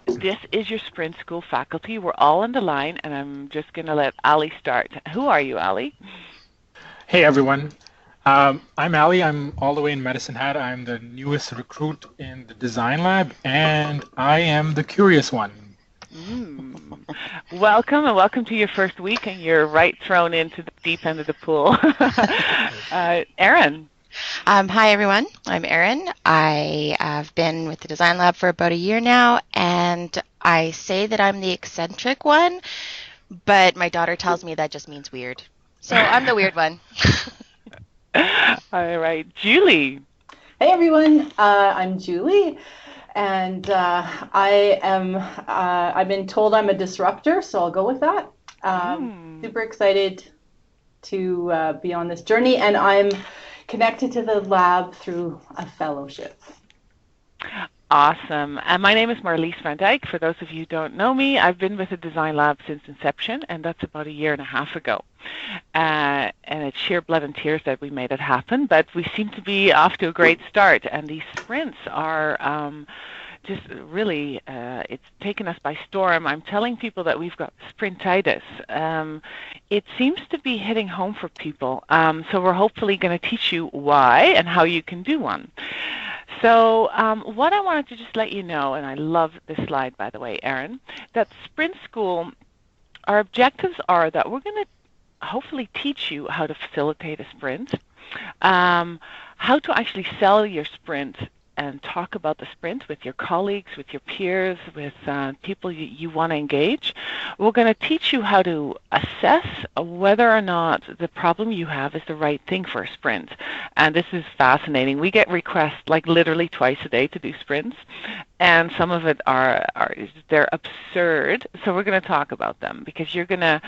This is your Sprint School faculty. We're all on the line, and I'm just going to let Ali start. Who are you, Ali? Hey everyone, I'm Ali. I'm all the way in Medicine Hat. I'm the newest recruit in the design lab, and I am the curious one. Mm. Welcome, and welcome to your first week, and you're right thrown into the deep end of the pool. Erin. Hi, everyone. I'm Erin. I have been with the Design Lab for about a year now, and I say that I'm the eccentric one, but my daughter tells me that just means weird. So I'm the weird one. All right, Julie. Hey everyone, I'm Julie, and I've been told I'm a disruptor, so I'll go with that. Super excited to be on this journey, and I'm connected to the lab through a fellowship. Awesome. And my name is Marlies van Dijk. For those of you who don't know me, I've been with the Design Lab since inception, and that's about a year and a half ago. And it's sheer blood and tears that we made it happen, but we seem to be off to a great start, and these sprints are just really, it's taken us by storm. I'm telling people that we've got sprintitis. It seems to be hitting home for people, so we're hopefully going to teach you why and how you can do one. So what I wanted to just let you know, and I love this slide, by the way, Erin, that Sprint School, our objectives are that we're going to hopefully teach you how to facilitate a sprint, how to actually sell your sprint and talk about the sprint with your colleagues, with your peers, with people you want to engage. We're going to teach you how to assess whether or not the problem you have is the right thing for a sprint. And this is fascinating. We get requests like literally twice a day to do sprints, and some of it they're absurd. So we're going to talk about them because you're going to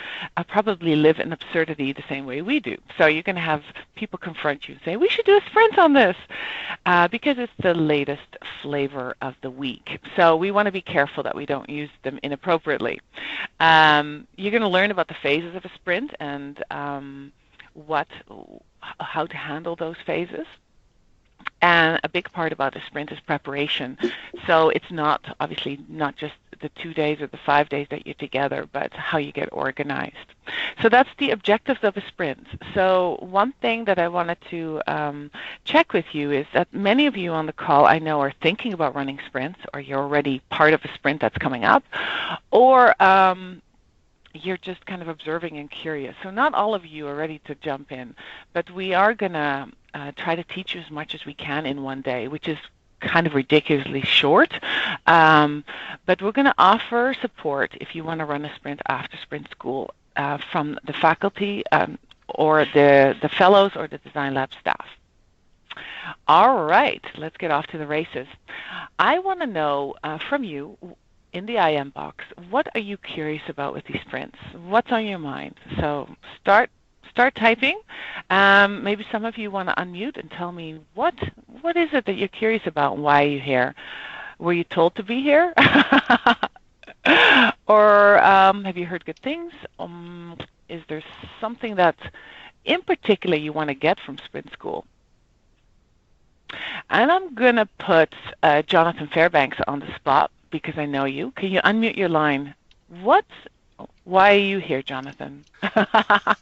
probably live in absurdity the same way we do. So you're going to have people confront you and say, we should do a sprint on this because it's the latest flavor of the week. So we want to be careful that we don't use them inappropriately. You're going to learn about the phases of a sprint and how to handle those phases. And a big part about a sprint is preparation. So it's obviously not just the 2 days or the 5 days that you're together, but how you get organized. So that's the objectives of a sprint. So one thing that I wanted to check with you is that many of you on the call I know are thinking about running sprints, or you're already part of a sprint that's coming up, or you're just kind of observing and curious. So not all of you are ready to jump in, but we are going to try to teach you as much as we can in one day, which is kind of ridiculously short. But we're going to offer support if you want to run a sprint after Sprint School from the faculty or the fellows or the Design Lab staff. All right, let's get off to the races. I want to know from you, in the IM box, what are you curious about with these sprints? What's on your mind? So start typing. Maybe some of you want to unmute and tell me what is it that you're curious about and why are you here? Were you told to be here? Or have you heard good things? Is there something that in particular you want to get from Sprint School? And I'm going to put Jonathan Fairbanks on the spot because I know you. Can you unmute your line? Why are you here, Jonathan?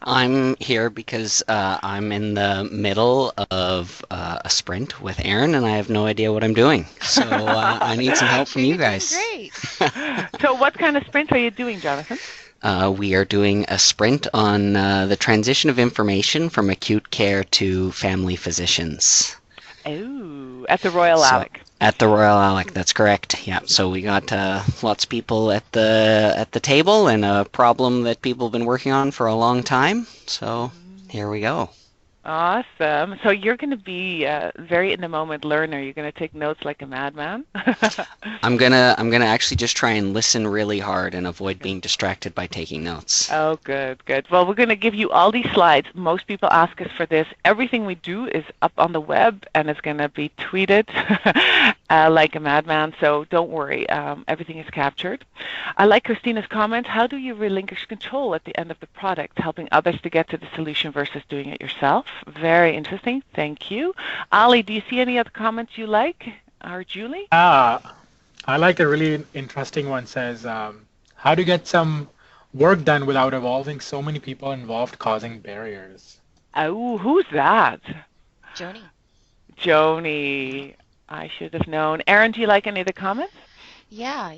I'm here because I'm in the middle of a sprint with Erin, and I have no idea what I'm doing. So I need some help from you guys. Great. So what kind of sprint are you doing, Jonathan? We are doing a sprint on the transition of information from acute care to family physicians. Oh, at the Royal Alec. At the Royal Alec, that's correct. Yeah. So we got lots of people at the table, and a problem that people have been working on for a long time. So here we go. Awesome. So you're going to be very in the moment learner. You're going to take notes like a madman. I'm gonna actually just try and listen really hard and avoid being distracted by taking notes. Oh, good, good. Well, we're going to give you all these slides. Most people ask us for this. Everything we do is up on the web, and it's going to be tweeted like a madman. So don't worry. Everything is captured. I like Christina's comment. How do you relinquish control at the end of the product, helping others to get to the solution versus doing it yourself? Very interesting. Thank you. Ali, do you see any other comments you like? Or Julie? I like a really interesting one. Says, how to get some work done without involving so many people involved, causing barriers. Oh, who's that? Joni. Joni. I should have known. Erin, do you like any of the comments? Yeah.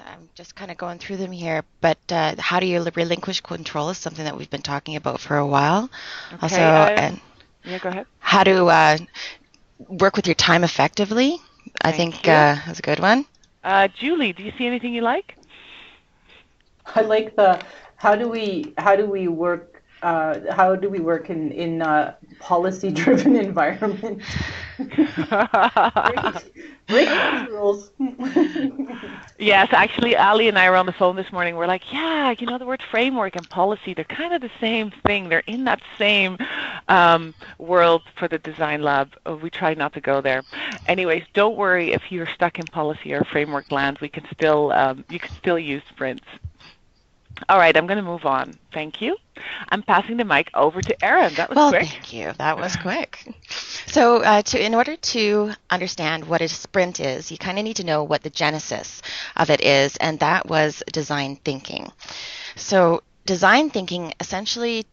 I'm just kind of going through them here. But how do you relinquish control is something that we've been talking about for a while. Okay. Also, and Yeah, go ahead. how to work with your time effectively. I think that's a good one. Julie, do you see anything you like? I like the how do we work in policy driven environment. break those rules. Yes, actually, Ali and I were on the phone this morning. We're like, yeah, you know, the word framework and policy, they're kind of the same thing. They're in that same world for the design lab. We try not to go there. Anyways, don't worry if you're stuck in policy or framework land. We can still, you can still use sprints. All right, I'm going to move on. Thank you. I'm passing the mic over to Erin. That was quick. Thank you. That was quick. So in order to understand what a sprint is, you kind of need to know what the genesis of it is, and that was design thinking. So design thinking essentially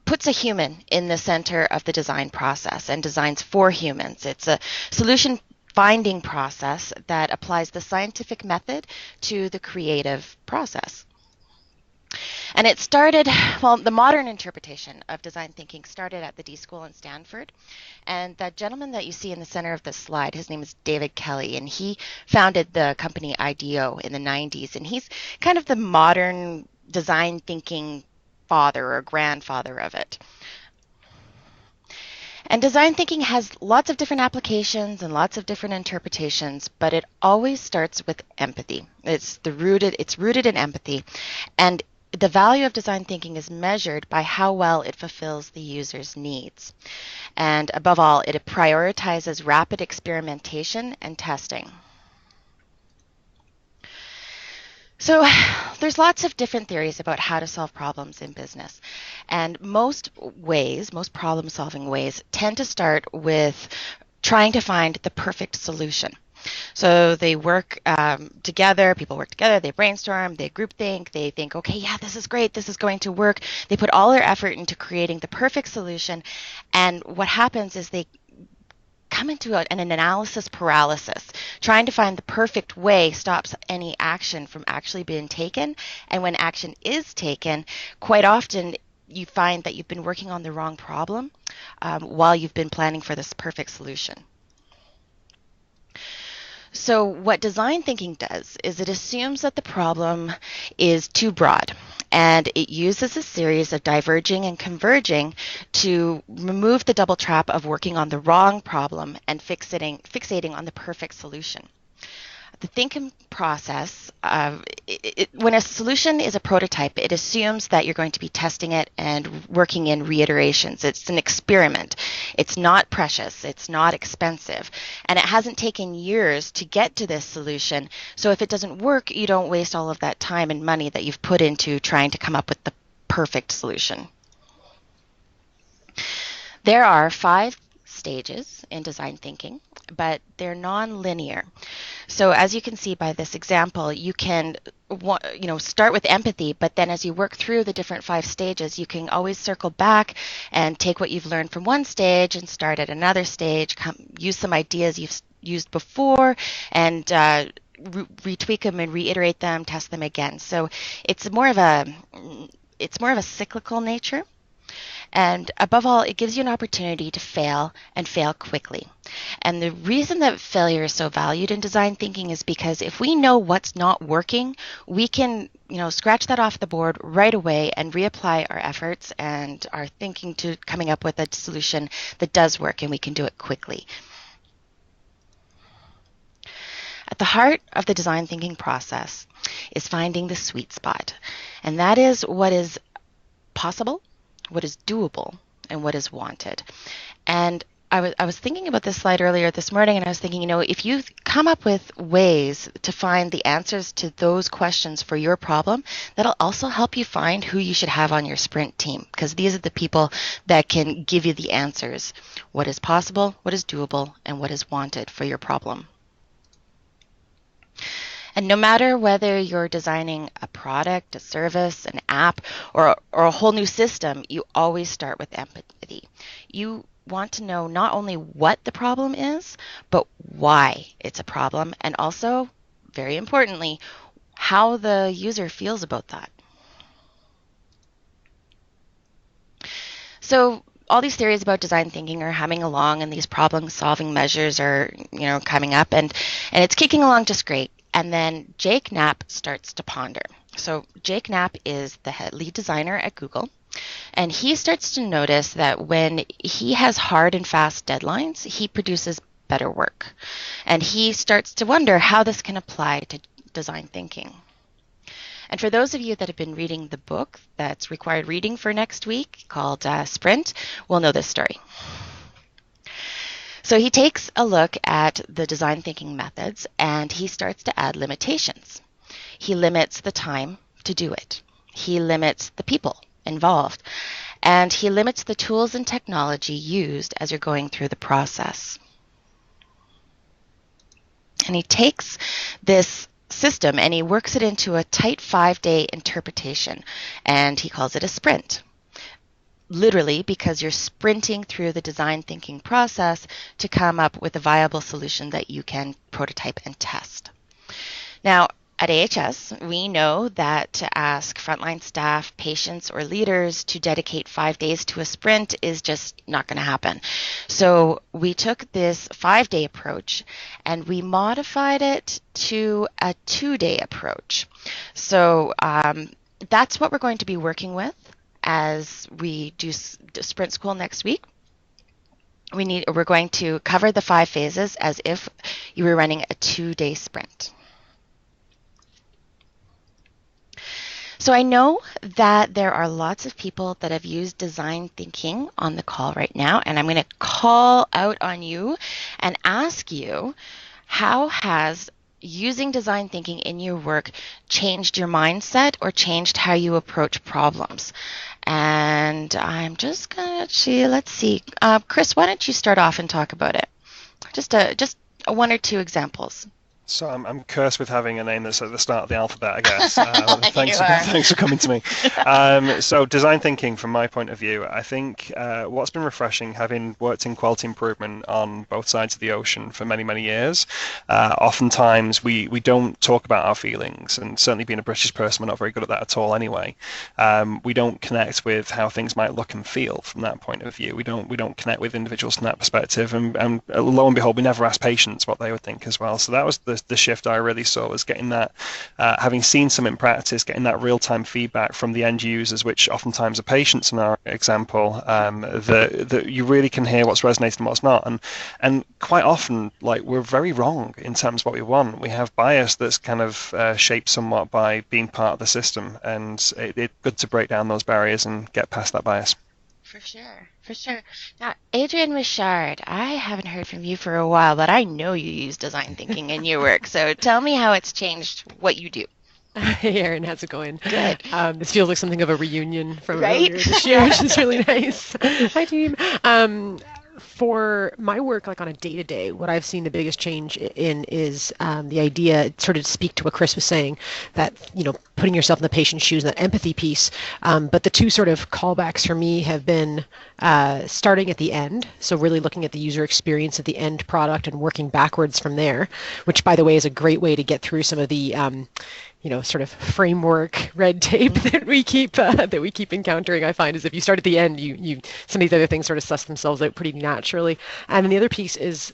puts a human in the center of the design process and designs for humans. It's a solution finding process that applies the scientific method to the creative process. And it started, well, the modern interpretation of design thinking started at the D School in Stanford. And that gentleman that you see in the center of this slide, his name is David Kelly, and he founded the company IDEO in the 90s. And he's kind of the modern design thinking father or grandfather of it. And design thinking has lots of different applications and lots of different interpretations, but it always starts with empathy. It's rooted in empathy. And the value of design thinking is measured by how well it fulfills the user's needs. And above all, it prioritizes rapid experimentation and testing. So there's lots of different theories about how to solve problems in business. And most problem-solving ways tend to start with trying to find the perfect solution. So they work together, people work together, they brainstorm, they groupthink, they think, okay, yeah, this is great, this is going to work. They put all their effort into creating the perfect solution, and what happens is they come into an analysis paralysis. Trying to find the perfect way stops any action from actually being taken, and when action is taken, quite often you find that you've been working on the wrong problem while you've been planning for this perfect solution. So what design thinking does is it assumes that the problem is too broad, and it uses a series of diverging and converging to remove the double trap of working on the wrong problem and fixating on the perfect solution. The thinking process, when a solution is a prototype, it assumes that you're going to be testing it and working in reiterations. It's an experiment. It's not precious. It's not expensive. And it hasn't taken years to get to this solution. So if it doesn't work, you don't waste all of that time and money that you've put into trying to come up with the perfect solution. There are 5 stages in design thinking, but they're non-linear. So as you can see by this example, you can start with empathy, but then as you work through the different 5 stages, you can always circle back and take what you've learned from one stage and start at another stage, use some ideas you've used before, and retweak them and reiterate them, test them again. So it's more of a cyclical nature. And above all, it gives you an opportunity to fail and fail quickly. And the reason that failure is so valued in design thinking is because if we know what's not working, we can, scratch that off the board right away and reapply our efforts and our thinking to coming up with a solution that does work, and we can do it quickly. At the heart of the design thinking process is finding the sweet spot. And that is what is possible, what is doable, and what is wanted. And I was thinking about this slide earlier this morning, and I was thinking, if you come up with ways to find the answers to those questions for your problem, that'll also help you find who you should have on your sprint team, because these are the people that can give you the answers. What is possible, what is doable, and what is wanted for your problem. And no matter whether you're designing a product, a service, an app, or a whole new system, you always start with empathy. You want to know not only what the problem is, but why it's a problem, and also, very importantly, how the user feels about that. So all these theories about design thinking are humming along, and these problem-solving measures are, coming up, and it's kicking along just great. And then Jake Knapp starts to ponder. So Jake Knapp is the lead designer at Google, and he starts to notice that when he has hard and fast deadlines, he produces better work. And he starts to wonder how this can apply to design thinking. And for those of you that have been reading the book that's required reading for next week called Sprint, will know this story. So he takes a look at the design thinking methods, and he starts to add limitations. He limits the time to do it. He limits the people involved, and he limits the tools and technology used as you're going through the process. And he takes this system and he works it into a tight 5-day interpretation, and he calls it a sprint. Literally, because you're sprinting through the design thinking process to come up with a viable solution that you can prototype and test. Now, at AHS, we know that to ask frontline staff, patients, or leaders to dedicate 5 days to a sprint is just not going to happen. So we took this 5-day approach and we modified it to a 2-day approach. So that's what we're going to be working with as we do Sprint School next week. We're going to cover the 5 phases as if you were running a 2-day sprint. So I know that there are lots of people that have used design thinking on the call right now, and I'm going to call out on you and ask you, how has using design thinking in your work changed your mindset or changed how you approach problems? And I'm just going to, let's see. Chris, why don't you start off and talk about it? Just 1 or 2 examples. So I'm cursed with having a name that's at the start of the alphabet, I guess. Thanks for coming to me. So design thinking, from my point of view, I think what's been refreshing, having worked in quality improvement on both sides of the ocean for many, many years, oftentimes we don't talk about our feelings, and certainly being a British person, we're not very good at that at all anyway. We don't connect with how things might look and feel from that point of view. We don't connect with individuals from that perspective, and lo and behold, we never ask patients what they would think as well. So that was the shift I really saw, was getting that, having seen some in practice, getting that real-time feedback from the end users, which oftentimes are patients in our example, that you really can hear what's resonating and what's not. And quite often, like, we're very wrong in terms of what we want. We have bias that's kind of shaped somewhat by being part of the system, and it's good to break down those barriers and get past that bias. For sure. Now, Adrienne Richard, I haven't heard from you for a while, but I know you use design thinking in your work. So tell me how it's changed what you do. Hey, Erin, how's it going? Good. This feels like something of a reunion from right? earlier this year, which is really nice. Hi, team. For my work, like on a day-to-day, what I've seen the biggest change in is the idea, sort of to speak to what Chris was saying, that, putting yourself in the patient's shoes, that empathy piece. But the 2 sort of callbacks for me have been starting at the end, so really looking at the user experience at the end product and working backwards from there, which, by the way, is a great way to get through some of the sort of framework red tape that we keep encountering. I find is if you start at the end, you some of these other things sort of suss themselves out pretty naturally. And then the other piece is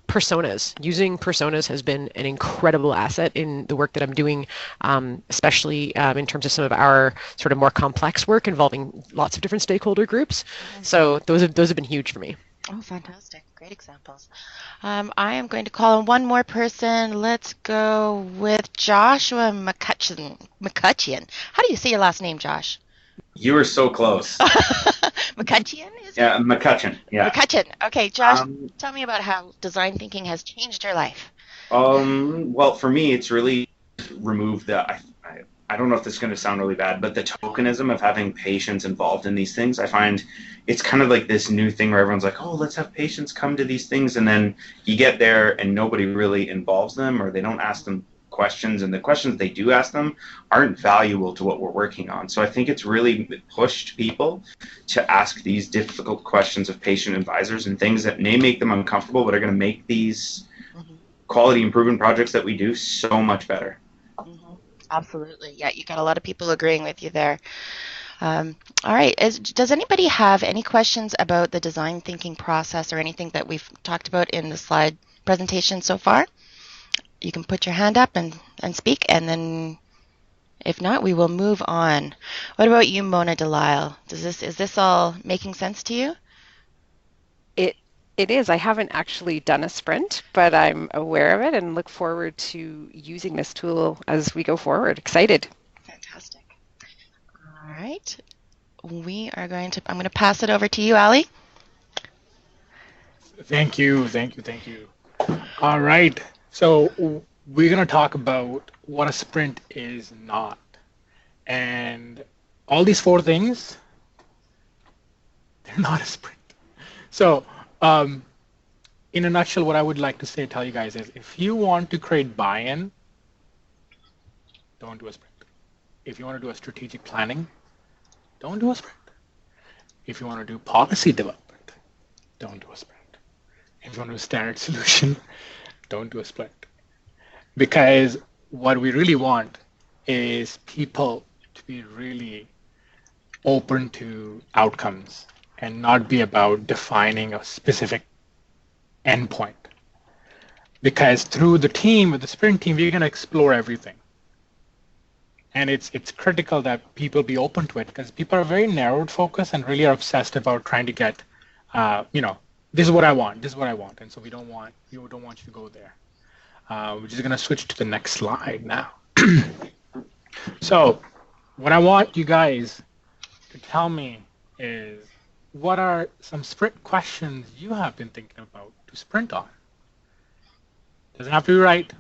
personas. Using personas has been an incredible asset in the work that I'm doing, especially in terms of some of our sort of more complex work involving lots of different stakeholder groups. So those have been huge for me. Oh, fantastic. Great examples. I am going to call on one more person. Let's go with Joshua McCutcheon. How do you say your last name, Josh? You were so close. McCutcheon? Yeah, McCutcheon. Yeah. McCutcheon. Okay, Josh, tell me about how design thinking has changed your life. Well, for me, it's really removed the... I don't know if this is going to sound really bad, but the tokenism of having patients involved in these things, I find it's kind of like this new thing where everyone's like, oh, let's have patients come to these things. And then you get there and nobody really involves them, or they don't ask them questions, and the questions they do ask them aren't valuable to what we're working on. So I think it's really pushed people to ask these difficult questions of patient advisors, and things that may make them uncomfortable but are going to make these quality improvement projects that we do so much better. Absolutely. Yeah, you got a lot of people agreeing with you there. All right. Does anybody have any questions about the design thinking process or anything that we've talked about in the slide presentation so far? You can put your hand up and speak, and then if not, we will move on. What about you, Mona Delisle? Is this all making sense to you? It is. I haven't actually done a sprint, but I'm aware of it and look forward to using this tool as we go forward. Excited. Fantastic. All right. I'm going to pass it over to you, Ali. Thank you. All right. So we're going to talk about what a sprint is not. And all these 4 things, they're not a sprint. So in a nutshell, what I would like to tell you guys is, if you want to create buy-in, don't do a sprint. If you want to do a strategic planning, don't do a sprint. If you want to do policy development, don't do a sprint. If you want to do a standard solution, don't do a sprint. Because what we really want is people to be really open to outcomes and not be about defining a specific endpoint. Because through the team, with the sprint team, we're going to explore everything. And it's critical that people be open to it, because people are very narrowed focused and really are obsessed about trying to get, this is what I want, and so we don't want you to go there. We're just going to switch to the next slide now. So what I want you guys to tell me is, what are some sprint questions you have been thinking about to sprint on? Doesn't have to be right.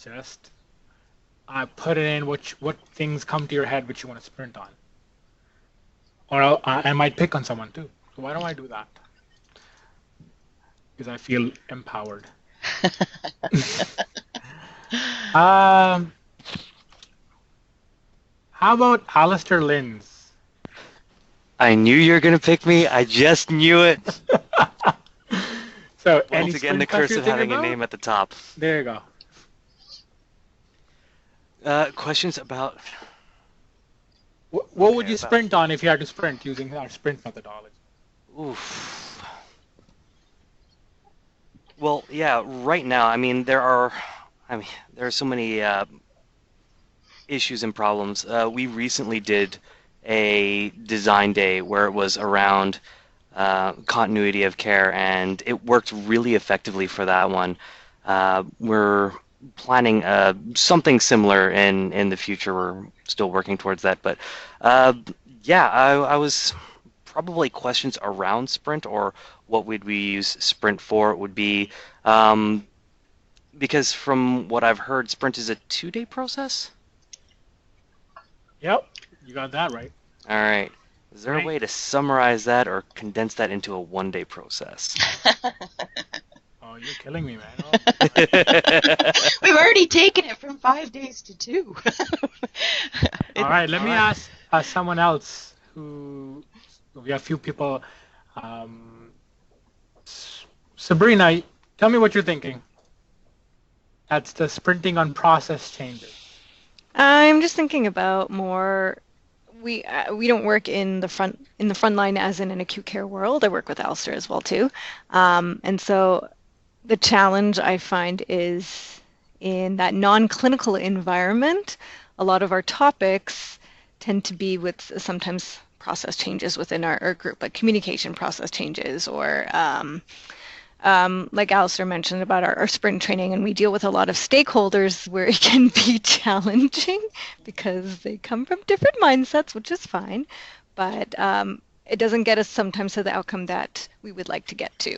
Just put it in what things come to your head which you want to sprint on. Or I might pick on someone too. So why don't I do that? Because I feel empowered. How about Alistair Lynn's? I knew you were going to pick me. I just knew it. So once again, the curse of having a name at the top. There you go. Questions about... What would you sprint on if you had to sprint using our sprint methodology? Oof. Well, yeah, right now, there are so many issues and problems. We recently did a design day where it was around continuity of care, and it worked really effectively for that one. We're planning something similar in the future. We're still working towards that, but I was probably questions around sprint, or what would we use sprint for, would be because from what I've heard, sprint is a 2-day process. Yep, you got that right. All right. Is there a way to summarize that or condense that into a 1-day process? Oh, you're killing me, man. We've already taken it from 5 days to 2. All right, let me ask someone else who... We have a few people. Sabrina, tell me what you're thinking. That's the sprinting on process changes. I'm just thinking about more. We don't work in the front line as in an acute care world. I work with Alistair as well too, and so the challenge I find is in that non-clinical environment. A lot of our topics tend to be with sometimes process changes within our group, like communication process changes, or like Alistair mentioned about our sprint training, and we deal with a lot of stakeholders where it can be challenging because they come from different mindsets, which is fine, but it doesn't get us sometimes to the outcome that we would like to get to.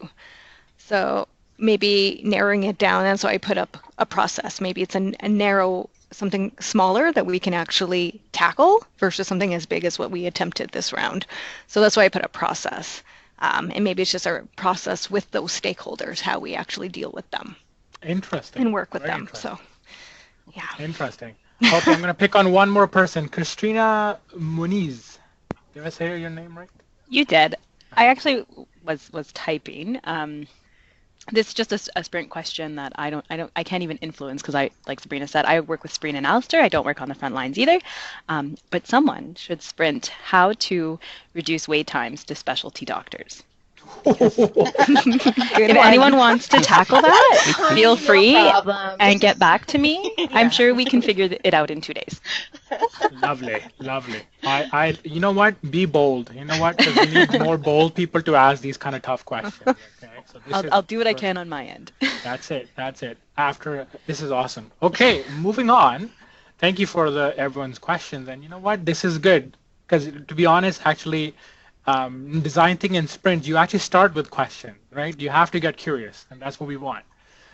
So maybe narrowing it down, and so I put up a process. Maybe it's a narrow, something smaller that we can actually tackle versus something as big as what we attempted this round. So that's why I put a process. And maybe it's just our process with those stakeholders, how we actually deal with them. Interesting. And work with Very them. So Yeah. Interesting. Okay, I'm going to pick on one more person. Christina Muniz. Did I say your name right? You did. I actually was typing. This is just a sprint question that I can't even influence because like Sabrina said, I work with Sabrina and Alistair. I don't work on the front lines either. But someone should sprint how to reduce wait times to specialty doctors. If anyone wants to tackle that, feel free and get back to me. Yeah. I'm sure we can figure it out in 2 days. Lovely. You know what? Be bold. You know what? Because we need more bold people to ask these kind of tough questions. Okay? So I'll do what I can on my end. That's it. This is awesome. Okay, moving on. Thank you for everyone's questions. And you know what? This is good because to be honest, actually. In design thinking and sprint, you actually start with questions, right? You have to get curious, and that's what we want.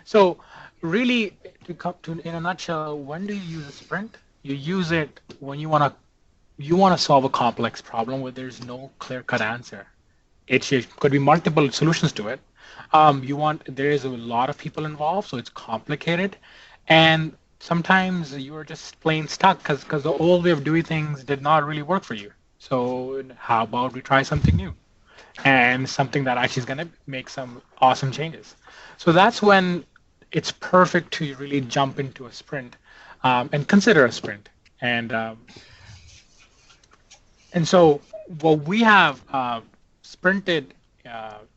So really, in a nutshell, when do you use a sprint? You use it when you want to solve a complex problem where there's no clear-cut answer. It could be multiple solutions to it. There is a lot of people involved, so it's complicated, and sometimes you're just plain stuck because the old way of doing things did not really work for you. So how about we try something new and something that actually is going to make some awesome changes. So that's when it's perfect to really jump into a sprint and consider a sprint. And so what we have sprinted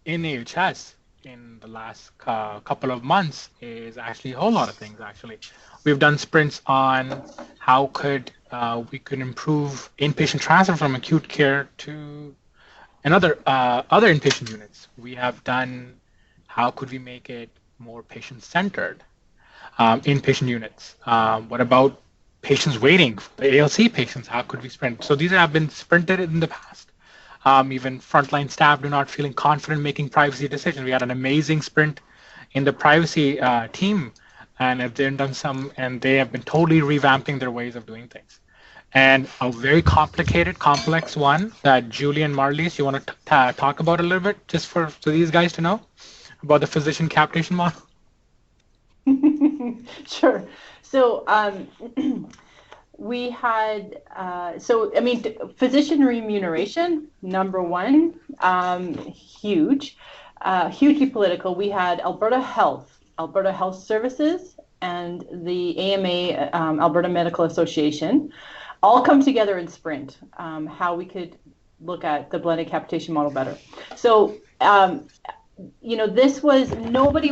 in AHS in the last couple of months is actually a whole lot of things, actually. We've done sprints on how we could improve inpatient transfer from acute care to other inpatient units. We have done how could we make it more patient-centered inpatient units. What about patients waiting, the ALC patients? How could we sprint? So these have been sprinted in the past. Even frontline staff do not feeling confident making privacy decisions. We had an amazing sprint in the privacy team, and they've done and they have been totally revamping their ways of doing things. And a very complex one that Julie and Marlies, you want to talk about a little bit, just so these guys to know about the physician capitation model? Sure. So we had, physician remuneration, number one, hugely political. We had Alberta Health Services, and the AMA, Alberta Medical Association, all come together in sprint, how we could look at the blended capitation model better. So, this was, nobody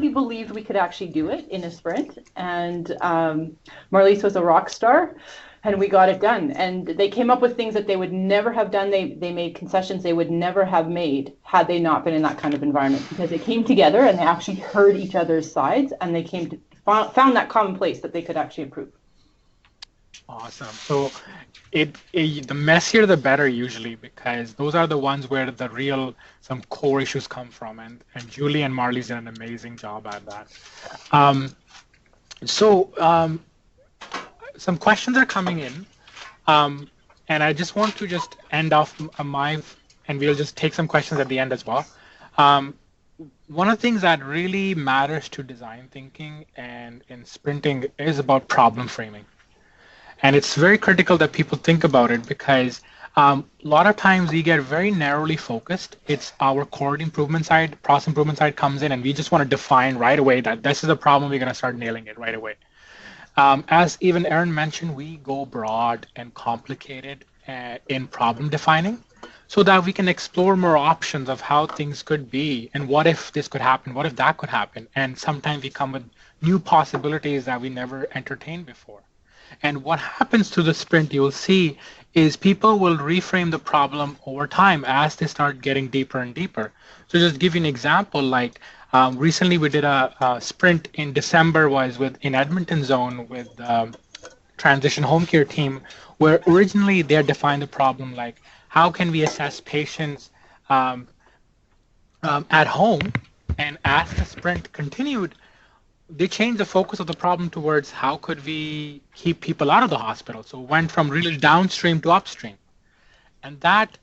believed we could actually do it in a sprint. And Marlies was a rock star, and we got it done. And they came up with things that they would never have done. They made concessions they would never have made had they not been in that kind of environment, because they came together and they actually heard each other's sides, and they found that common place that they could actually improve. Awesome. So the messier the better usually, because those are the ones where some core issues come from, and Julie and Marlies did an amazing job at that. Some questions are coming in, and I just want to end off and we'll just take some questions at the end as well. One of the things that really matters to design thinking and in sprinting is about problem framing. And it's very critical that people think about it, because a lot of times we get very narrowly focused. It's our core improvement side, process improvement side comes in, and we just want to define right away that this is a problem, we're going to start nailing it right away. As even Erin mentioned, we go broad and complicated in problem defining, so that we can explore more options of how things could be, and what if this could happen, what if that could happen, and sometimes we come with new possibilities that we never entertained before. And what happens to the sprint, you will see, is people will reframe the problem over time as they start getting deeper and deeper. So just give you an example, like recently we did a sprint in December in Edmonton zone with transition home care team, where originally they had defined the problem like, how can we assess patients at home? And as the sprint continued, they changed the focus of the problem towards how could we keep people out of the hospital. So it went from really downstream to upstream. And that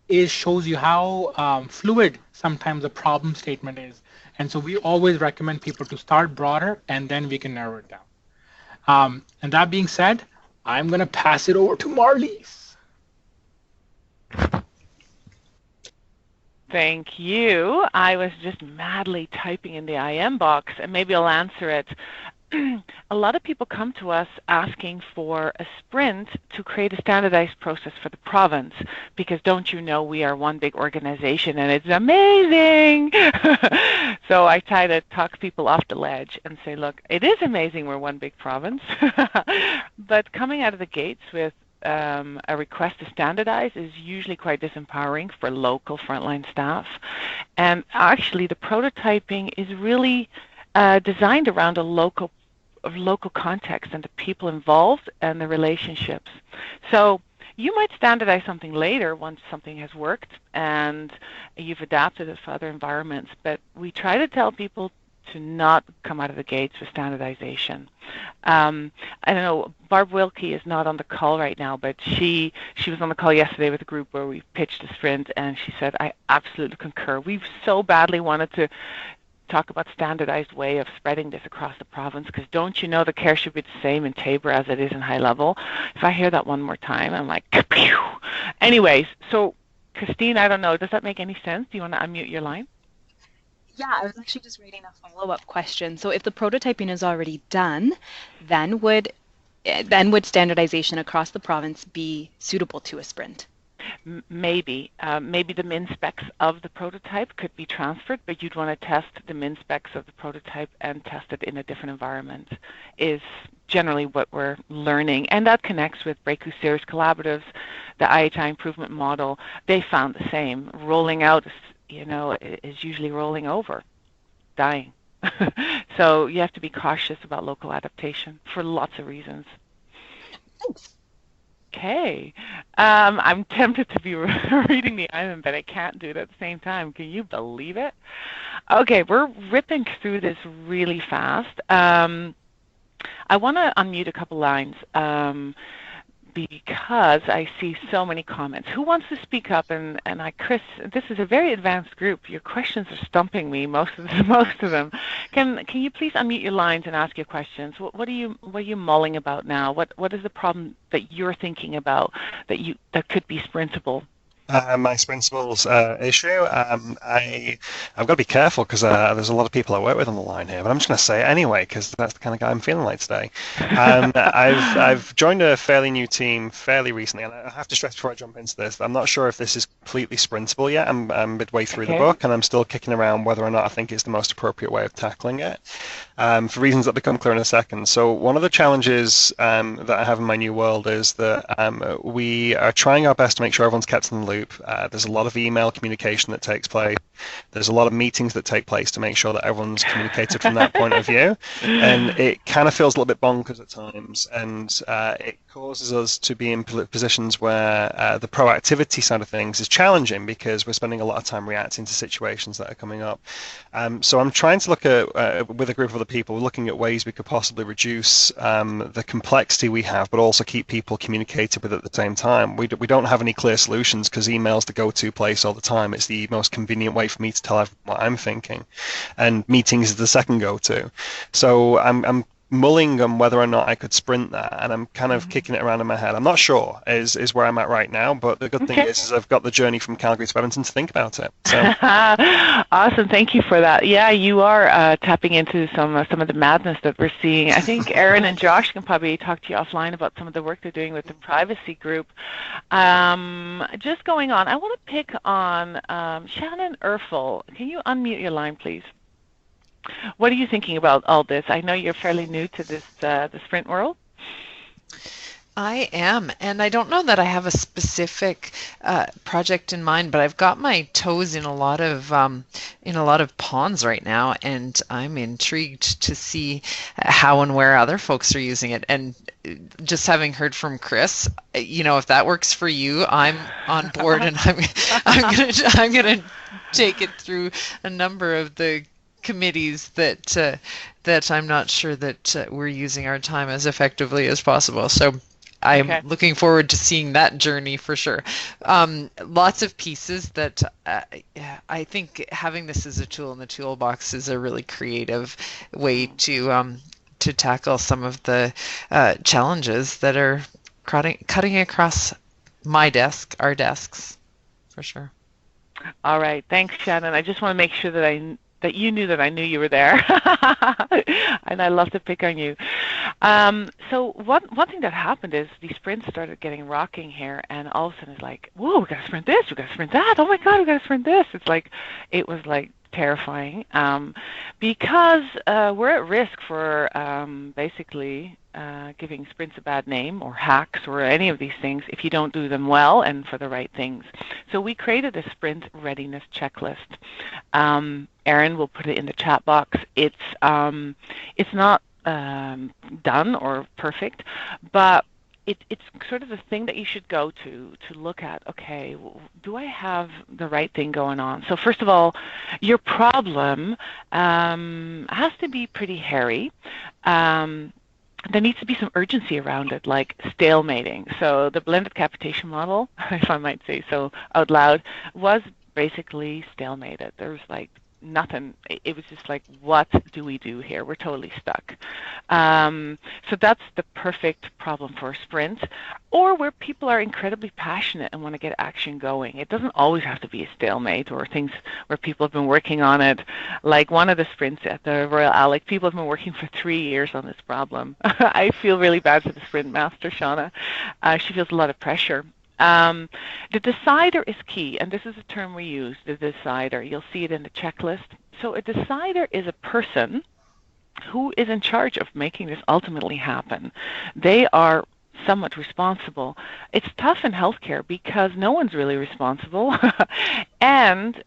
shows you how fluid sometimes the problem statement is. And so we always recommend people to start broader, and then we can narrow it down. And that being said, I'm going to pass it over to Marlies. Thank you. I was just madly typing in the IM box, and maybe I'll answer it. A lot of people come to us asking for a sprint to create a standardized process for the province, because don't you know we are one big organization and it's amazing. So I try to talk people off the ledge and say, look, it is amazing we're one big province, but coming out of the gates with a request to standardize is usually quite disempowering for local frontline staff. And actually the prototyping is really designed around a local context and the people involved and the relationships. So you might standardize something later once something has worked and you've adapted it for other environments, but we try to tell people to not come out of the gates with standardization. I don't know, Barb Wilkie is not on the call right now, but she was on the call yesterday with a group where we pitched a sprint, and she said, I absolutely concur. We've so badly wanted to talk about standardized way of spreading this across the province, because don't you know the care should be the same in Tabor as it is in High Level? If I hear that one more time, I'm like, pew. Anyways, so Christine, I don't know, does that make any sense? Do you want to unmute your line? Yeah, I was actually just reading a follow-up question. So if the prototyping is already done, then would standardization across the province be suitable to a sprint? Maybe. Maybe the min specs of the prototype could be transferred, but you'd want to test the min specs of the prototype and test it in a different environment, is generally what we're learning. And that connects with Breakthrough Series Collaboratives, the IHI improvement model. They found the same. Rolling out, is usually rolling over, dying. So you have to be cautious about local adaptation for lots of reasons. Thanks. Okay. I'm tempted to be reading the island, but I can't do it at the same time. Can you believe it? Okay, we're ripping through this really fast. I want to unmute a couple lines because I see so many comments. Who wants to speak up? And Chris, this is a very advanced group. Your questions are stumping me, most of them. Can you please unmute your lines and ask your questions? What are you mulling about now? What is the problem that you're thinking about that could be sprintable? My SprintSchool's issue. I've got to be careful because there's a lot of people I work with on the line here, but I'm just going to say it anyway because that's the kind of guy I'm feeling like today. I've joined a fairly new team fairly recently, and I have to stress before I jump into this, I'm not sure if this is completely sprintable yet. I'm midway through the book, and I'm still kicking around whether or not I think it's the most appropriate way of tackling it, for reasons that become clear in a second. So one of the challenges that I have in my new world is that we are trying our best to make sure everyone's kept in the loop. There's a lot of email communication that takes place. There's a lot of meetings that take place to make sure that everyone's communicated from that point of view. And it kind of feels a little bit bonkers at times. And it causes us to be in positions where the proactivity side of things is challenging because we're spending a lot of time reacting to situations that are coming up. So I'm trying to look at, with a group of other people, looking at ways we could possibly reduce the complexity we have, but also keep people communicated with at the same time. We don't have any clear solutions because email's the go-to place all the time. It's the most convenient way for me to tell everyone what I'm thinking, and meetings is the second go-to. So I'm mulling on whether or not I could sprint that, and I'm kind of kicking it around in my head. I'm not sure is where I'm at right now, but the good thing is I've got the journey from Calgary to Edmonton to think about it. So. Awesome, thank you for that. Yeah, you are tapping into some of the madness that we're seeing. I think Erin and Josh can probably talk to you offline about some of the work they're doing with the privacy group. Just going on, I want to pick on Shannon Erfel. Can you unmute your line, please? What are you thinking about all this? I know you're fairly new to this the sprint world. I am, and I don't know that I have a specific project in mind, but I've got my toes in a lot of ponds right now, and I'm intrigued to see how and where other folks are using it. And just having heard from Chris, if that works for you, I'm on board, and I'm gonna take it through a number of the committees that I'm not sure that we're using our time as effectively as possible. So I'm looking forward to seeing that journey for sure. Lots of pieces that I think having this as a tool in the toolbox is a really creative way to to tackle some of the challenges that are cutting across my desk, our desks, for sure. All right, thanks, Shannon. I just want to make sure that you knew that I knew you were there, and I love to pick on you. So one thing that happened is the sprints started getting rocking here, and all of a sudden it's like, whoa, we got to sprint this, we got to sprint that. Oh my God, we got to sprint this. It was like terrifying, because we're at risk for basically giving sprints a bad name, or hacks, or any of these things, if you don't do them well and for the right things. So we created a sprint readiness checklist. Erin will put it in the chat box. It's not done or perfect, but it's sort of the thing that you should go to look at, okay, do I have the right thing going on? So first of all, your problem has to be pretty hairy. There needs to be some urgency around it, like stalemating. So the blended capitation model, if I might say so out loud, was basically stalemated. There was like nothing. It was just like, what do we do here? We're totally stuck. So that's the perfect problem for a sprint, or where people are incredibly passionate and want to get action going. It doesn't always have to be a stalemate, or things where people have been working on it. Like one of the sprints at the Royal Alec, people have been working for 3 years on this problem. I feel really bad for the sprint master, Shauna. She feels a lot of pressure. The decider is key, and this is a term we use, the decider. You'll see it in the checklist. So a decider is a person who is in charge of making this ultimately happen. They are somewhat responsible. It's tough in healthcare because no one's really responsible, and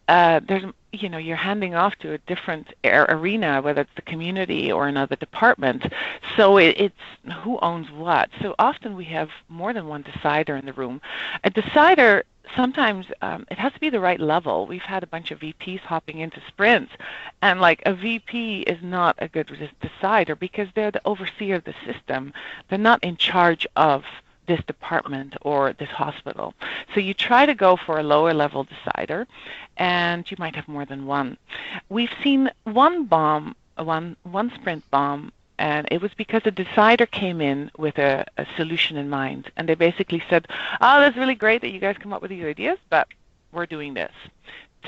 you're handing off to a different arena, whether it's the community or another department. So it's who owns what. So often we have more than one decider in the room. A decider, sometimes it has to be the right level. We've had a bunch of VPs hopping into sprints, and like a VP is not a good decider because they're the overseer of the system. They're not in charge of this department or this hospital. So you try to go for a lower level decider, and you might have more than one. We've seen one sprint bomb, and it was because a decider came in with a solution in mind, and they basically said, oh, that's really great that you guys come up with these ideas, but we're doing this.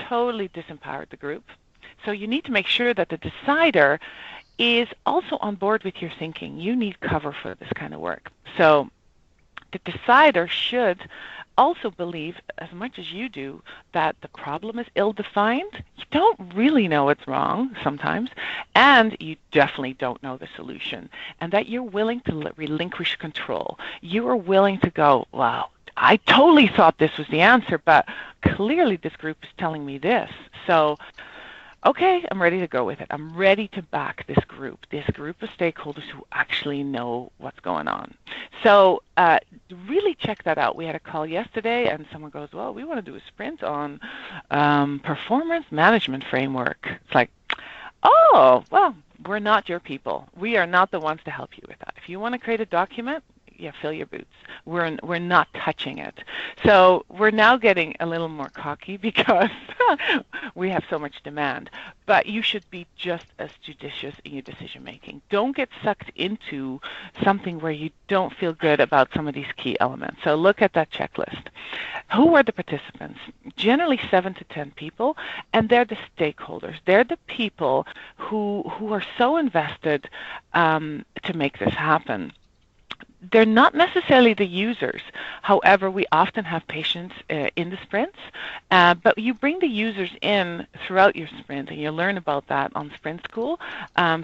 Totally disempowered the group. So you need to make sure that the decider is also on board with your thinking. You need cover for this kind of work. So the decider should also believe, as much as you do, that the problem is ill-defined. You don't really know what's wrong sometimes, and you definitely don't know the solution, and that you're willing to relinquish control. You are willing to go, wow, I totally thought this was the answer, but clearly this group is telling me this. So okay, I'm ready to go with it. I'm ready to back this group of stakeholders who actually know what's going on. So really check that out. We had a call yesterday, and someone goes, well, we want to do a sprint on performance management framework. It's like, oh, well, we're not your people. We are not the ones to help you with that. If you want to create a document, yeah, fill your boots. We're not touching it. So we're now getting a little more cocky because we have so much demand. But you should be just as judicious in your decision making. Don't get sucked into something where you don't feel good about some of these key elements. So look at that checklist. Who are the participants? Generally 7 to 10 people, and they're the stakeholders. They're the people who are so invested to make this happen. They're not necessarily the users. However, we often have patients in the sprints, but you bring the users in throughout your sprint, and you learn about that on SprintSchool.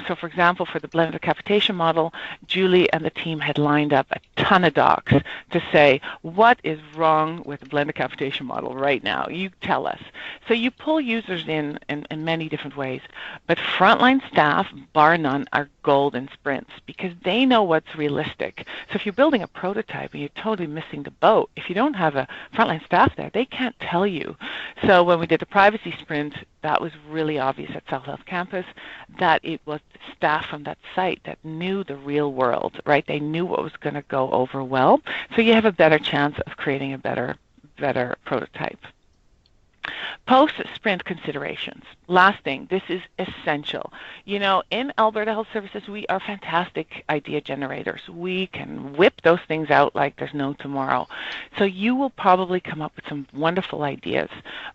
So, for example, for the blended capitation model, Julie and the team had lined up a ton of docs to say, what is wrong with the blended capitation model right now? You tell us. So you pull users in many different ways, but frontline staff, bar none, are gold in sprints because they know what's realistic. So if you're building a prototype and you're totally missing the boat, if you don't have a frontline staff there, they can't tell you. So when we did the privacy sprint, that was really obvious at South Health Campus that it was staff from that site that knew the real world, right? They knew what was going to go over well. So you have a better chance of creating a better prototype. Post-sprint considerations. Last thing, this is essential. You know, in Alberta Health Services, we are fantastic idea generators. We can whip those things out like there's no tomorrow. So you will probably come up with some wonderful ideas,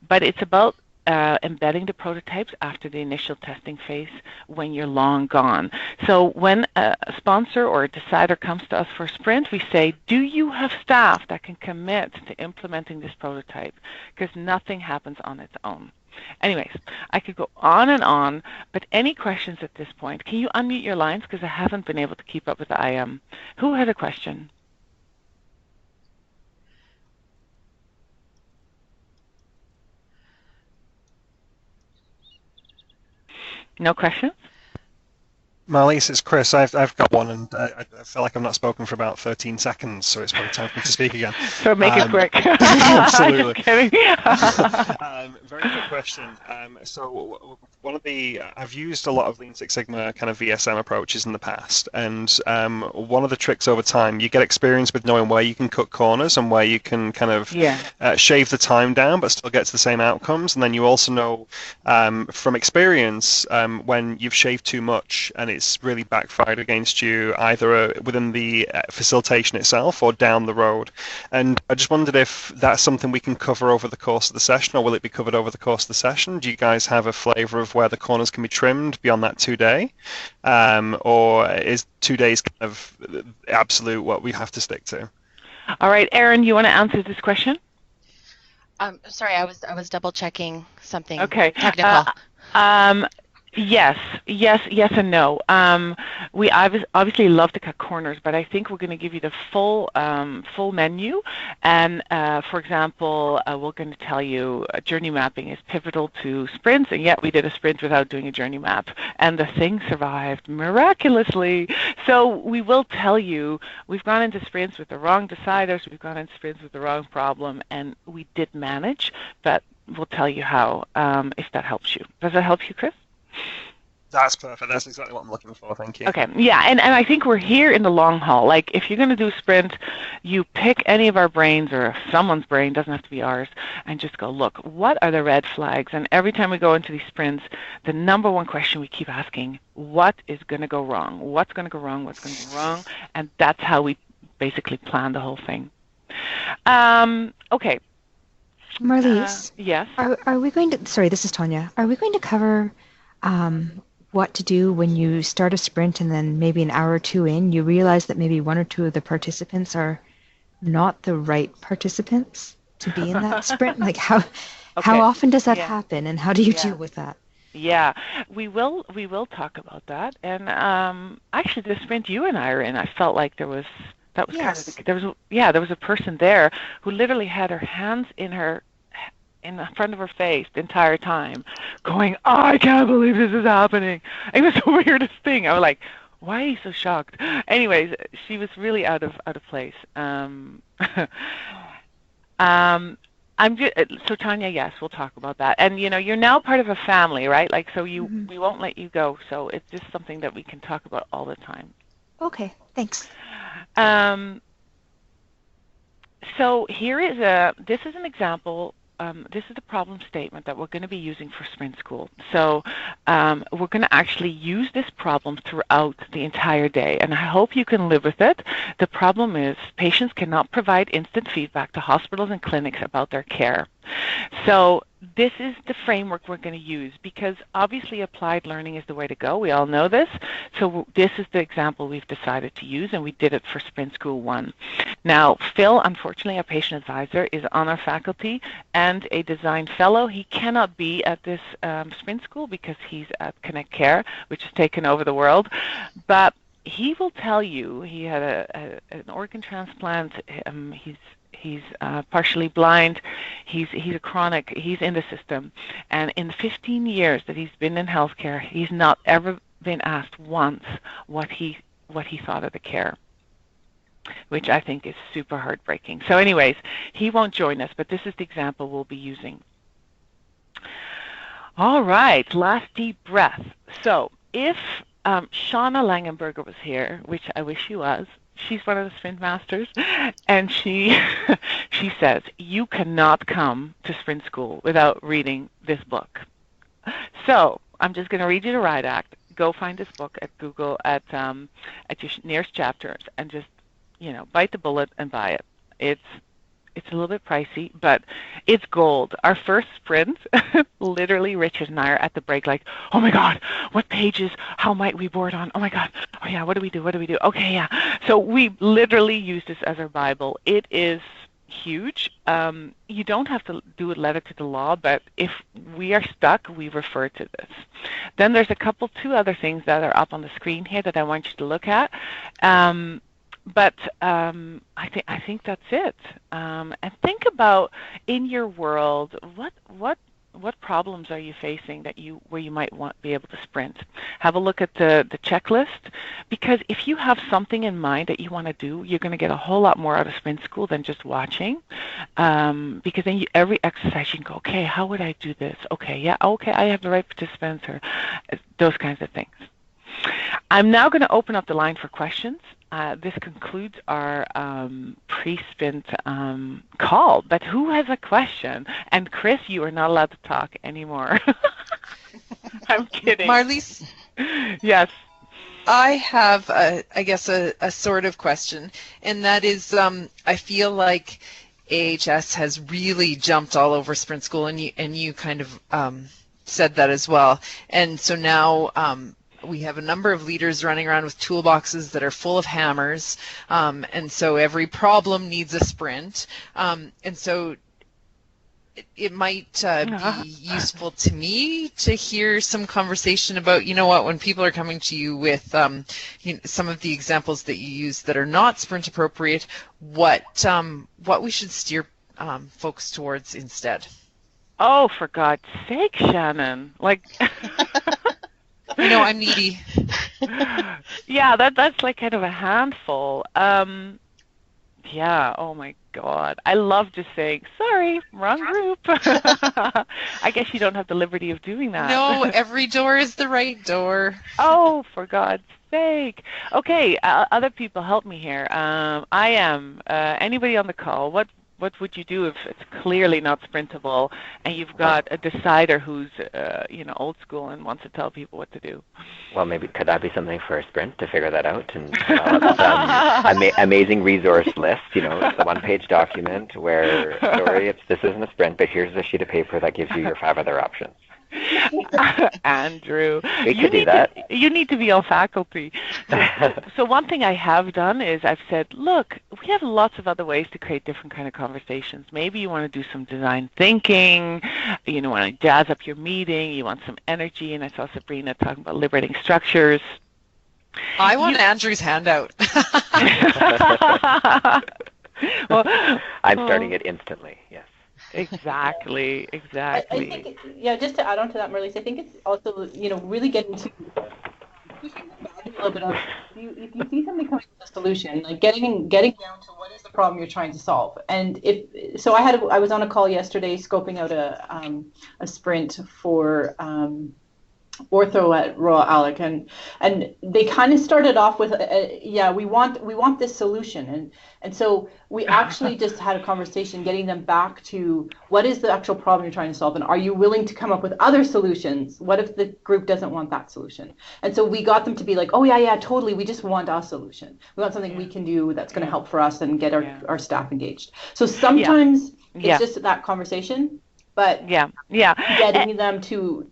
but it's about embedding the prototypes after the initial testing phase when you're long gone. So when a sponsor or a decider comes to us for a sprint, we say, do you have staff that can commit to implementing this prototype? Because nothing happens on its own. Anyways, I could go on, but any questions at this point? Can you unmute your lines? Because I haven't been able to keep up with the IM. Who has a question? No questions? Marlies, it's Chris. I've got one, and I feel like I've not spoken for about 13 seconds, so it's probably time for me to speak again. So make it quick. Absolutely. Just kidding. Very quick question. So I've used a lot of Lean Six Sigma kind of VSM approaches in the past, and one of the tricks over time, you get experience with knowing where you can cut corners and where you can kind of shave the time down, but still get to the same outcomes. And then you also know from experience when you've shaved too much and it's really backfired against you, either within the facilitation itself or down the road. And I just wondered if that's something we can cover over the course of the session, or will it be covered over the course of the session? Do you guys have a flavour of where the corners can be trimmed beyond that 2-day? Or is 2 days kind of absolute what we have to stick to? All right, Erin, you want to answer this question? Sorry, I was double checking something technical. Yes, and no. We obviously love to cut corners, but I think we're going to give you the full menu. And for example, we're going to tell you journey mapping is pivotal to sprints, and yet we did a sprint without doing a journey map, and the thing survived miraculously. So we will tell you we've gone into sprints with the wrong deciders, we've gone into sprints with the wrong problem, and we did manage, but we'll tell you how if that helps you. Does that help you, Chris? That's perfect. That's exactly what I'm looking for. Thank you. Okay. Yeah, and I think we're here in the long haul. Like, if you're going to do a sprint, you pick any of our brains, or someone's brain, doesn't have to be ours, and just go, look, what are the red flags? And every time we go into these sprints, the number one question we keep asking, what is going to go wrong? What's going to go wrong? What's going to go wrong? And that's how we basically plan the whole thing. Okay. Marlies? Yes? Are we going to, sorry, this is Tanya. Are we going to cover what to do when you start a sprint and then maybe an hour or two in, you realize that maybe one or two of the participants are not the right participants to be in that sprint? Like how often does that happen, and how do you deal with that? Yeah, we will talk about that. And actually, the sprint you and I are in, I felt like there was a person there who literally had her hands in front of her face the entire time, going, I can't believe this is happening. It was the weirdest thing. I was like, why are you so shocked? Anyways, she was really out of place. So Tanya, yes, we'll talk about that. And you're now part of a family, right? Like, so we won't let you go. So it's just something that we can talk about all the time. Okay, thanks. So this is an example. This is the problem statement that we're going to be using for SprintSchool. So we're going to actually use this problem throughout the entire day, and I hope you can live with it. The problem is patients cannot provide instant feedback to hospitals and clinics about their care. So this is the framework we're going to use, because obviously applied learning is the way to go. We all know this. So this is the example we've decided to use, and we did it for SprintSchool 1. Now, Phil, unfortunately, our patient advisor, is on our faculty and a design fellow. He cannot be at this SprintSchool because he's at Connect Care, which has taken over the world. But he will tell you he had an organ transplant. He's partially blind. He's a chronic. He's in the system, and in the 15 years that he's been in healthcare, he's not ever been asked once what he thought of the care, which I think is super heartbreaking. So, anyways, he won't join us, but this is the example we'll be using. All right, last deep breath. So, if Shauna Langenberger was here, which I wish she was, She's one of the sprint masters, and she she says you cannot come to sprint school without reading this book. So I'm just going to read you the Riot Act. Go find this book at Google at your nearest chapters, and just bite the bullet and buy it. It's a little bit pricey, but it's gold. Our first sprint, literally Richard and I are at the break like, oh my God, what pages? How might we board on? Oh my God. Oh yeah, what do we do? What do we do? Okay, yeah. So we literally use this as our Bible. It is huge. You don't have to do it letter to the law, but if we are stuck, we refer to this. Then there's two other things that are up on the screen here that I want you to look at. But I think that's it. And think about in your world what problems are you facing where you might be able to sprint. Have a look at the checklist, because if you have something in mind that you want to do, you're going to get a whole lot more out of sprint school than just watching. Because then every exercise you can go, okay, how would I do this? Okay, yeah, okay, I have the right participants, or those kinds of things. I'm now going to open up the line for questions. This concludes our pre-sprint call, but who has a question? And Chris, you are not allowed to talk anymore. I'm kidding. Marlies? Yes. I have, I guess, a sort of question, and that is, I feel like AHS has really jumped all over Sprint School, and you kind of said that as well. And so now we have a number of leaders running around with toolboxes that are full of hammers, and so every problem needs a sprint. And so it might be useful to me to hear some conversation about, when people are coming to you with some of the examples that you use that are not sprint appropriate, what we should steer folks towards instead. Oh, for God's sake, Shannon! I'm needy. Yeah, that's like kind of a handful. Yeah, oh my God. I love just saying, sorry, wrong group. I guess you don't have the liberty of doing that. No, every door is the right door. Oh, for God's sake. Okay, other people help me here. I am. Anybody on the call, what would you do if it's clearly not sprintable and you've got a decider who's old school and wants to tell people what to do? Well, maybe could that be something for a sprint to figure that out and develop amazing resource list? It's a one-page document where, sorry, this isn't a sprint, but here's a sheet of paper that gives you your 5 other options. Andrew, we could do that. You need to be on faculty. So one thing I have done is I've said, look, we have lots of other ways to create different kind of conversations. Maybe you want to do some design thinking, you want to jazz up your meeting, you want some energy, and I saw Sabrina talking about liberating structures. I want Andrew's handout. I'm starting it instantly, yes. Exactly. I think, just to add on to that, Marlies, I think it's also, really getting to pushing the boundary a little bit of, if you see somebody coming with a solution, like getting down to what is the problem you're trying to solve. And I was on a call yesterday scoping out a sprint for ortho at Royal Alec, and they kind of started off with we want this solution, and so we actually just had a conversation getting them back to what is the actual problem you're trying to solve, and are you willing to come up with other solutions? What if the group doesn't want that solution? And so we got them to be like, oh yeah, totally, we just want a solution, we want something we can do that's going to help for us and get our staff engaged. So sometimes it's just that conversation, but getting them to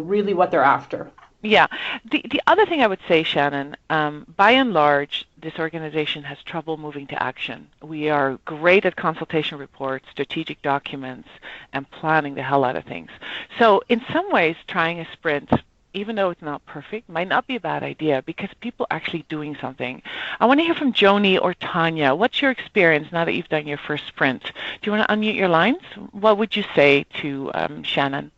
really what they're after. Yeah. The other thing I would say, Shannon, by and large, this organization has trouble moving to action. We are great at consultation reports, strategic documents, and planning the hell out of things. So in some ways, trying a sprint, even though it's not perfect, might not be a bad idea because people are actually doing something. I want to hear from Joni or Tanya. What's your experience now that you've done your first sprint? Do you want to unmute your lines? What would you say to Shannon?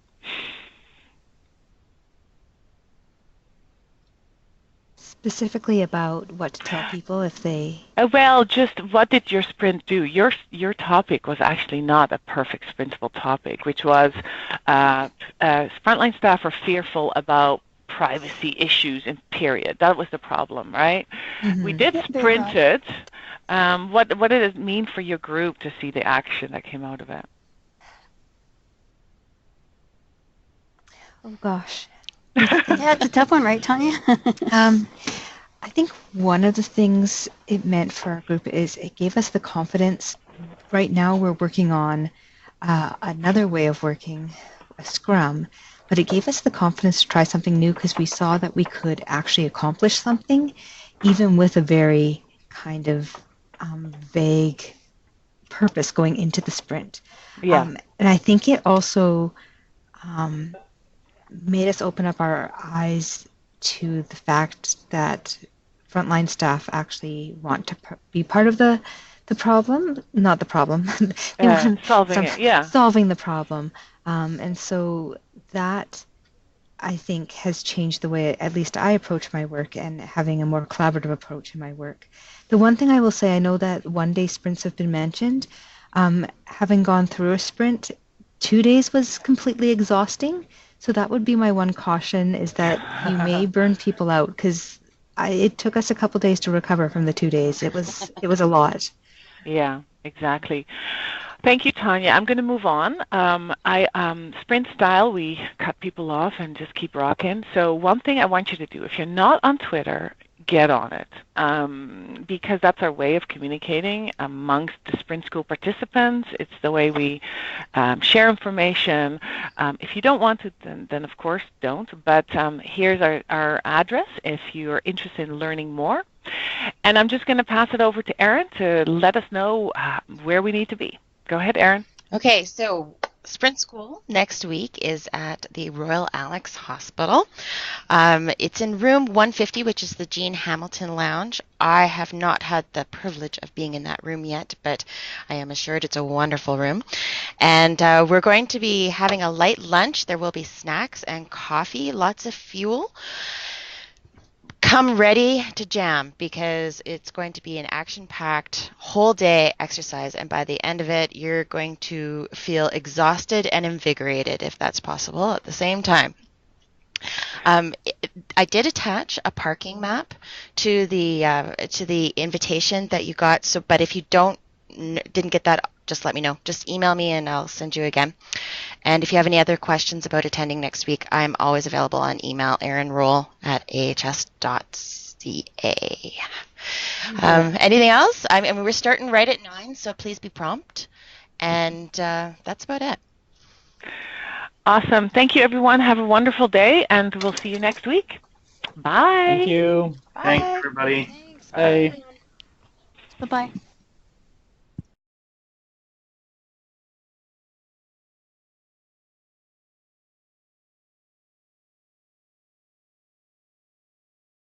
Specifically about what to tell people if they... Well, just what did your sprint do? Your topic was actually not a perfect sprintable topic, which was frontline staff are fearful about privacy issues in period. That was the problem, right? Mm-hmm. We did sprint it. What did it mean for your group to see the action that came out of it? Oh gosh. Yeah, it's a tough one, right, Tanya? I think one of the things it meant for our group is it gave us the confidence. Right now we're working on another way of working, a Scrum, but it gave us the confidence to try something new because we saw that we could actually accomplish something even with a very kind of vague purpose going into the sprint. Yeah. And I think it also made us open up our eyes to the fact that frontline staff actually want to be part of the problem, not the problem. Solving it, yeah. Solving the problem. And so that, I think, has changed the way at least I approach my work and having a more collaborative approach in my work. The one thing I will say, I know that one-day sprints have been mentioned. Having gone through a sprint, 2 days was completely exhausting. So that would be my one caution, is that you may burn people out, because it took us a couple days to recover from the 2 days. It was a lot. Yeah, exactly. Thank you, Tanya. I'm going to move on. Sprint style, we cut people off and just keep rocking. So one thing I want you to do, if you're not on Twitter, get on it, because that's our way of communicating amongst the Sprint School participants. It's the way we share information. If you don't want to, then of course don't. But here's our address if you're interested in learning more. And I'm just going to pass it over to Erin to let us know where we need to be. Go ahead, Erin. Okay, so Sprint School next week is at the Royal Alex Hospital. It's in room 150, which is the Jean Hamilton Lounge. I have not had the privilege of being in that room yet, but I am assured it's a wonderful room. And we're going to be having a light lunch. There will be snacks and coffee, lots of fuel. Come ready to jam, because it's going to be an action-packed whole day exercise, and by the end of it you're going to feel exhausted and invigorated, if that's possible, at the same time. I did attach a parking map to the invitation that you got, so but if you didn't get that, just let me know. Just email me and I'll send you again. And if you have any other questions about attending next week, I'm always available on email, erinroll@ahs.ca. Anything else? I mean, we're starting right at 9, so please be prompt. And that's about it. Awesome. Thank you, everyone. Have a wonderful day, and we'll see you next week. Bye. Thank you. Thanks, everybody. Bye. Bye-bye.